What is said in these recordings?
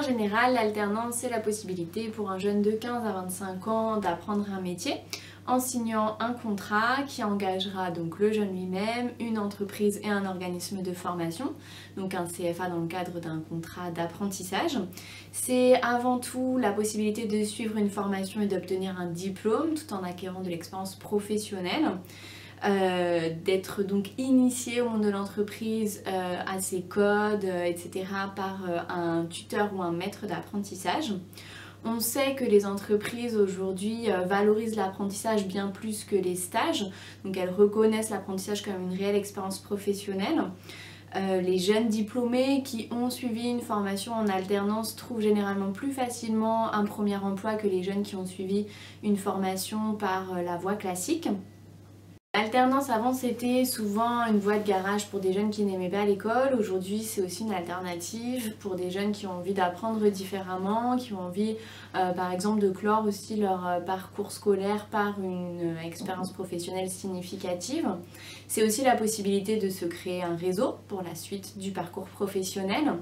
manière générale, l'alternance, c'est la possibilité pour un jeune de 15 à 25 ans d'apprendre un métier en signant un contrat qui engagera donc le jeune lui-même, une entreprise et un organisme de formation, donc un CFA dans le cadre d'un contrat d'apprentissage. C'est avant tout la possibilité de suivre une formation et d'obtenir un diplôme tout en acquérant de l'expérience professionnelle. D'être donc initié au monde de l'entreprise, à ses codes, etc. par un tuteur ou un maître d'apprentissage. On sait que les entreprises aujourd'hui valorisent l'apprentissage bien plus que les stages, donc elles reconnaissent l'apprentissage comme une réelle expérience professionnelle. Les jeunes diplômés qui ont suivi une formation en alternance trouvent généralement plus facilement un premier emploi que les jeunes qui ont suivi une formation par la voie classique. L'alternance avant c'était souvent une voie de garage pour des jeunes qui n'aimaient pas l'école. Aujourd'hui c'est aussi une alternative pour des jeunes qui ont envie d'apprendre différemment, qui ont envie par exemple de clore aussi leur parcours scolaire par une expérience professionnelle significative. C'est aussi la possibilité de se créer un réseau pour la suite du parcours professionnel.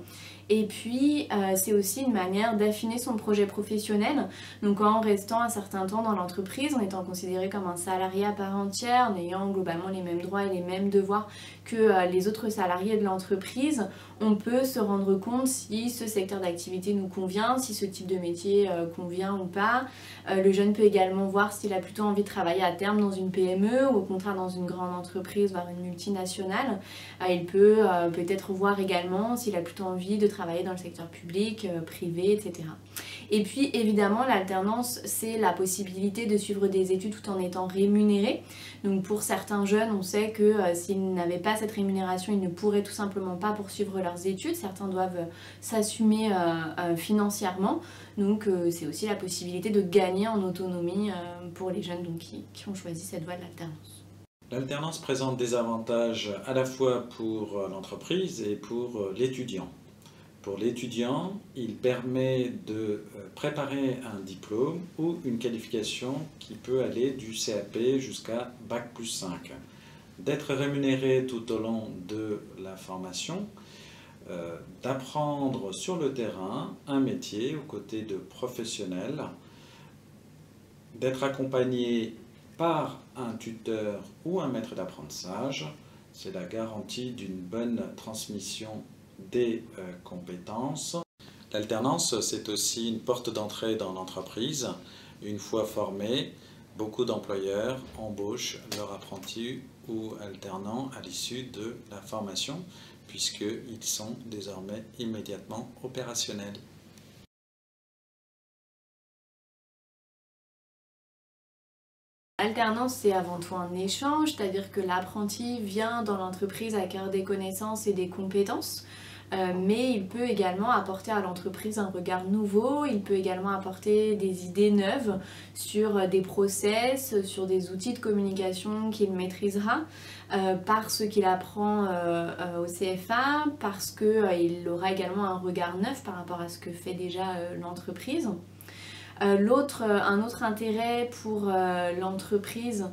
Et puis c'est aussi une manière d'affiner son projet professionnel, donc en restant un certain temps dans l'entreprise, en étant considéré comme un salarié à part entière, en ayant globalement les mêmes droits et les mêmes devoirs que les autres salariés de l'entreprise, on peut se rendre compte si ce secteur d'activité nous convient, si ce type de métier convient ou pas. Le jeune peut également voir s'il a plutôt envie de travailler à terme dans une PME ou au contraire dans une grande entreprise, voire une multinationale. Il peut peut-être voir également s'il a plutôt envie de travailler dans le secteur public, privé, etc. Et puis évidemment l'alternance c'est la possibilité de suivre des études tout en étant rémunéré. Donc pour certains jeunes on sait que s'ils n'avaient pas cette rémunération ils ne pourraient tout simplement pas poursuivre leurs études. Certains doivent s'assumer financièrement. Donc c'est aussi la possibilité de gagner en autonomie pour les jeunes donc, qui ont choisi cette voie de l'alternance. L'alternance présente des avantages à la fois pour l'entreprise et pour l'étudiant. Pour l'étudiant, il permet de préparer un diplôme ou une qualification qui peut aller du CAP jusqu'à Bac+5. D'être rémunéré tout au long de la formation, d'apprendre sur le terrain un métier aux côtés de professionnels, d'être accompagné par un tuteur ou un maître d'apprentissage, c'est la garantie d'une bonne transmission des compétences. L'alternance, c'est aussi une porte d'entrée dans l'entreprise. Une fois formés, beaucoup d'employeurs embauchent leurs apprentis ou alternants à l'issue de la formation, puisqu'ils sont désormais immédiatement opérationnels. L'alternance, c'est avant tout un échange, c'est-à-dire que l'apprenti vient dans l'entreprise acquérir des connaissances et des compétences, mais il peut également apporter à l'entreprise un regard nouveau, il peut également apporter des idées neuves sur des process, sur des outils de communication qu'il maîtrisera, parce qu'il apprend au CFA, parce qu'il aura également un regard neuf par rapport à ce que fait déjà l'entreprise. Un autre intérêt pour l'entreprise,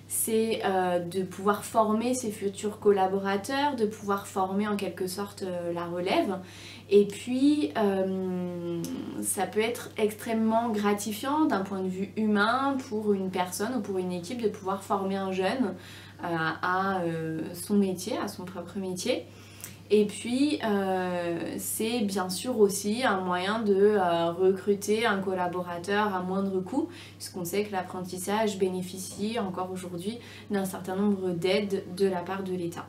c'est de pouvoir former ses futurs collaborateurs, de pouvoir former en quelque sorte la relève. Et puis, ça peut être extrêmement gratifiant d'un point de vue humain pour une personne ou pour une équipe de pouvoir former un jeune à son métier, à son propre métier. Et puis, c'est bien sûr aussi un moyen de recruter un collaborateur à moindre coût, puisqu'on sait que l'apprentissage bénéficie encore aujourd'hui d'un certain nombre d'aides de la part de l'État.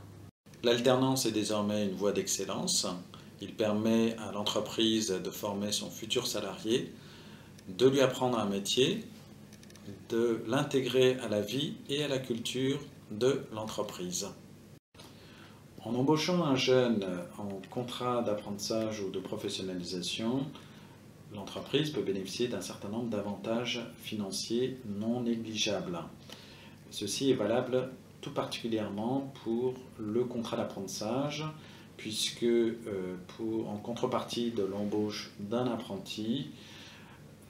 L'alternance est désormais une voie d'excellence. Il permet à l'entreprise de former son futur salarié, de lui apprendre un métier, de l'intégrer à la vie et à la culture de l'entreprise. En embauchant un jeune en contrat d'apprentissage ou de professionnalisation, l'entreprise peut bénéficier d'un certain nombre d'avantages financiers non négligeables. Ceci est valable tout particulièrement pour le contrat d'apprentissage, puisque en contrepartie de l'embauche d'un apprenti,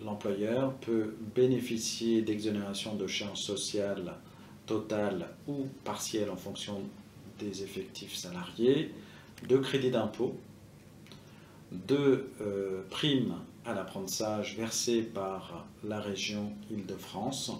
l'employeur peut bénéficier d'exonérations de charges sociales totales ou partielles en fonction des effectifs salariés, de crédits d'impôt, de primes à l'apprentissage versées par la région Île-de-France.